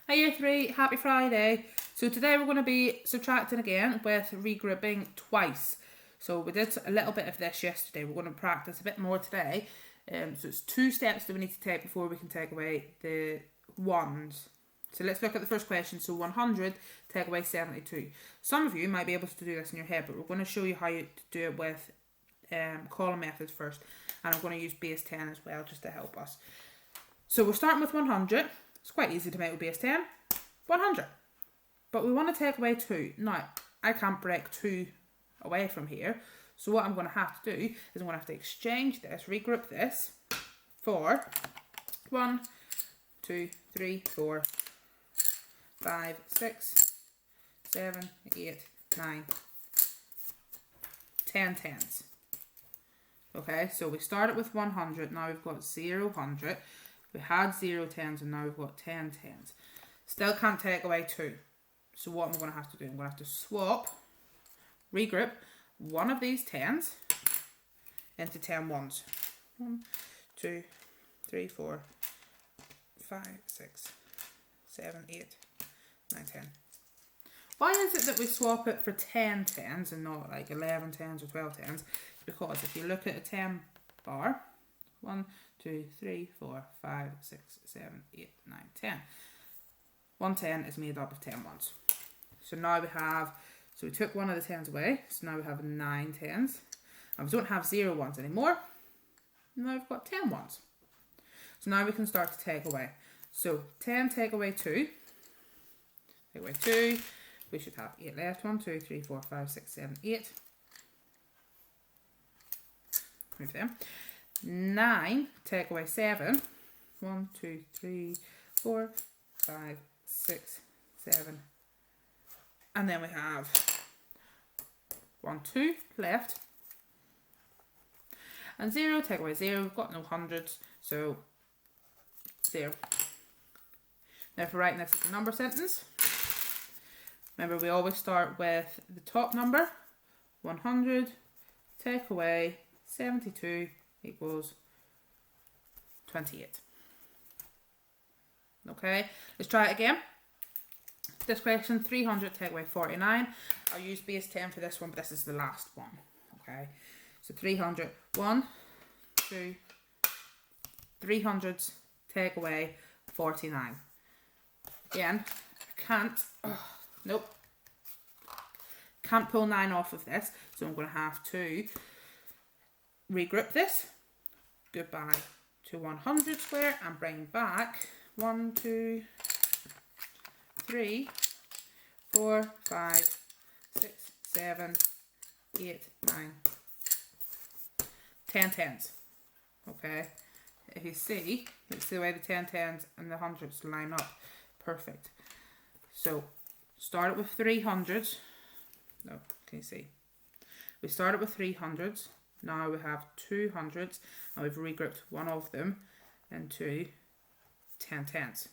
Hi Year 3, happy Friday. So today we're going to be subtracting again with regrouping twice. So we did a little bit of this yesterday, we're going to practice a bit more today. So it's 2 steps that we need to take before we can take away the ones. So let's look at the first question. So 100, take away 72. Some of you might be able to do this in your head, but we're going to show you how to do it with column methods first. And I'm going to use base 10 as well just to help us. So we're starting with 100. It's quite easy to make with base 10. 100. But we want to take away 2. Now, I can't break 2 away from here. So what I'm going to have to do is I'm going to have to exchange this, regroup this for 1, 2, 3, 4, 5, 6, 7, 8, 9, 10 tens. Okay, so we started with 100, now we've got 0, 100. We had 0 tens and now we've got 10 tens. Still can't take away 2. So what am I going to have to do? I'm going to have to swap, regroup one of these tens into 10 ones. 1, 2, 3, 4, 5, 6, 7, 8, 9, 10. Why is it that we swap it for 10 tens and not like 11 tens or 12 tens? Because if you look at a 10 bar, 1, 2, 3, 4, 5, 6, 7, 8, 9, 10. 1 10 is made up of 10 ones. So now we have, so we took one of the tens away, so now we have 9 tens. And we don't have 0 ones anymore. Now we've got 10 ones. So now we can start to take away. So 10 take away 2. Take away 2. We should have 8 left. 1, 2, 3, 4, 5, 6, 7, 8. Move them. 9 take away 7. 1, 2, 3, 4, 5, 6, 7. And then we have 1, 2 left. And 0 take away 0. We've got no hundreds, so 0. Now for writing this as a number sentence, remember we always start with the top number. 100 take away 72 equals 28. Okay, let's try it again. This question, 300 take away 49. I'll use base 10 for this one, but this is the last one. Okay, so 300, 1, 2, 300s take away 49. Again, I can't, nope, can't pull 9 off of this, so I'm going to have to regroup this, goodbye to 100 square, and bring back 1, 2, 3, 4, 5, 6, 7, 8, 9, 10 tens. Okay, if you see, it's the way the 10 tens and the hundreds line up. Perfect. So, start it with 300s. No, can you see? We started with 300s. Now we have 200s, and we've regrouped one of them into 10 tens.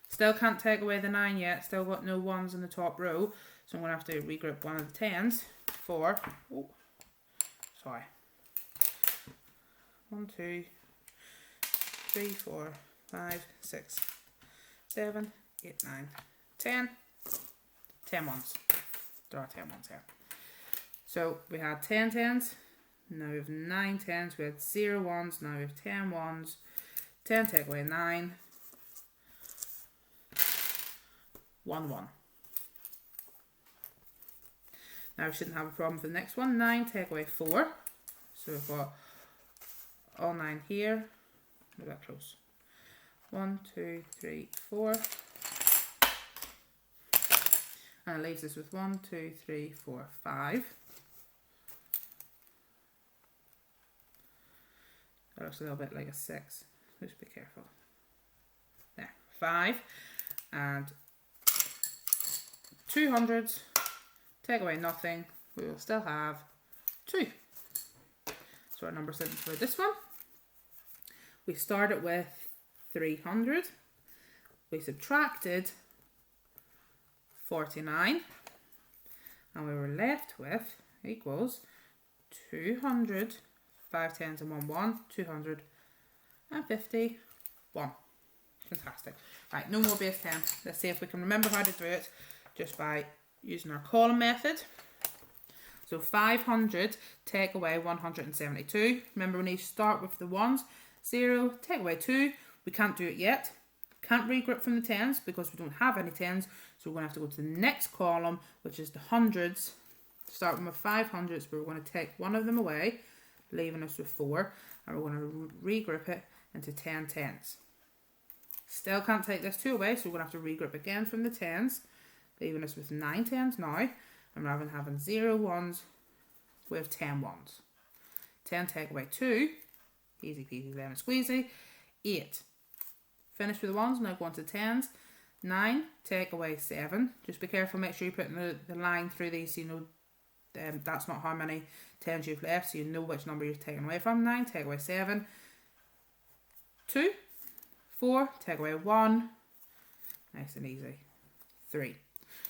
Still can't take away the 9 yet, still got no ones in the top row, so I'm going to have to regroup one of the 10s for, 1, 2, 3, 4, 5, 6, 7, 8, 9, 10. 10 ones. There are 10 ones here. So we had 10 tens, now we have 9 tens, we had 0 ones, now we have 10 ones. 10 take away 9. 1, 1. Now we shouldn't have a problem for the next one. 9 take away 4. So we've got all 9 here. Move that close. 1, 2, 3, 4. And it leaves us with 1, 2, 3, 4, 5. That looks a little bit like a 6. Just be careful. There, 5. And 200s, take away nothing, we will still have 2. So our number sentence for this one, we started with 300, we subtracted 49, and we were left with equals 200, 5 tens and 1 1, 251. Fantastic. Right, no more base 10. Let's see if we can remember how to do it just by using our column method. So 500, take away 172. Remember, we need to start with the ones. 0, take away 2. We can't do it yet. Can't regroup from the tens because we don't have any tens. So we're going to have to go to the next column, which is the hundreds. Starting with 500s, but we're going to take one of them away, leaving us with 4. And we're going to regroup it into 10 tens. Still can't take this 2 away, so we're going to have to regroup again from the tens, leaving us with 9 tens now. And rather than having 0 ones, we have 10 ones. 10 take away 2, easy peasy lemon squeezy. 8. Finish with the ones, now go on to tens. 9, take away 7. Just be careful, make sure you're putting the line through these so you know that's not how many tens you've left, so you know which number you're taking away from. 9, take away 7. 2, 4, take away 1. Nice and easy. 3.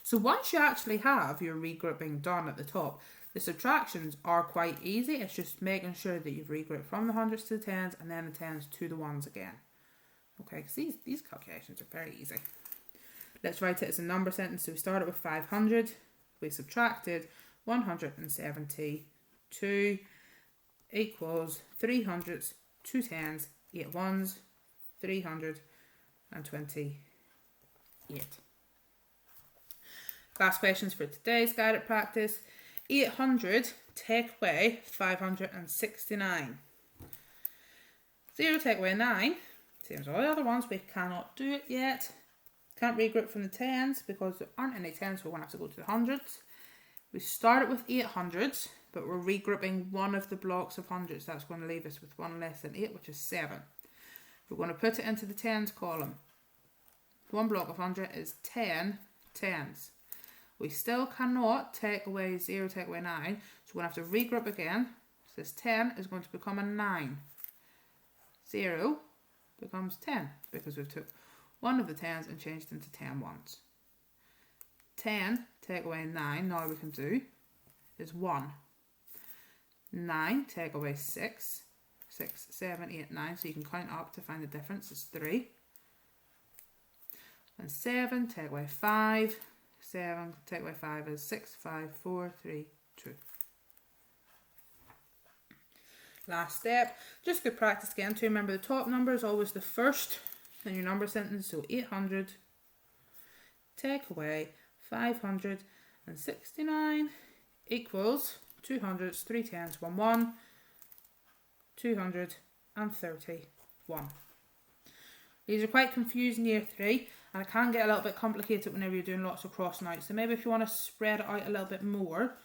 So once you actually have your regrouping done at the top, the subtractions are quite easy. It's just making sure that you've regrouped from the hundreds to the tens and then the tens to the ones again. Okay, because these calculations are very easy. Let's write it as a number sentence. So we started with 500. We subtracted 172 equals 3 hundreds, 2 tens, 8 ones, 328. Last questions for today's guided practice. 800 take away 569. 0 take away 9. Same as all the other ones, we cannot do it yet. Can't regroup from the tens because there aren't any tens, so we're going to have to go to the hundreds. We started with 800s, but we're regrouping one of the blocks of hundreds. That's going to leave us with one less than 8, which is 7. We're going to put it into the tens column. One block of 100 is 10 tens. We still cannot take away 0, take away 9, so we're going to have to regroup again. So this 10 is going to become a 9. 0 becomes 10 because we've took one of the tens and changed into 10 ones. 10 take away 9, now we can do is 1. 9 take away 6. 6, 7, 8, 9, so you can count up to find the difference, is 3. And 7 take away 5. 7 take away 5 is 6, 5, 4, 3, 2. Last step, just good practice again to remember the top number is always the first in your number sentence. So 800 take away 569 equals 200s, 3 tens, 1 1, 231. These are quite confusing year 3, and it can get a little bit complicated whenever you're doing lots of crossing out. So maybe if you want to spread it out a little bit more,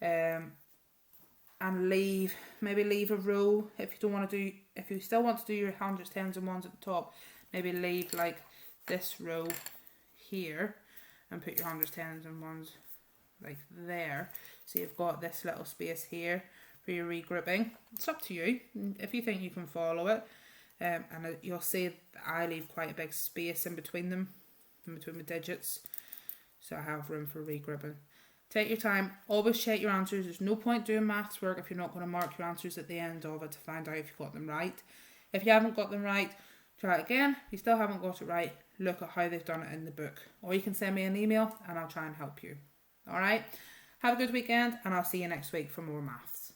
and leave a row if you don't want to do, if you still want to do your hundreds, tens and ones at the top, maybe leave like this row here and put your hundreds, tens and ones like there. So you've got this little space here for your regrouping. It's up to you if you think you can follow it. And you'll see that I leave quite a big space in between them, in between the digits, so I have room for regrouping. Take your time, always check your answers. There's no point doing maths work if you're not going to mark your answers at the end of it to find out if you got them right. If you haven't got them right, try it again. If you still haven't got it right, look at how they've done it in the book. Or you can send me an email and I'll try and help you. Alright, have a good weekend and I'll see you next week for more maths.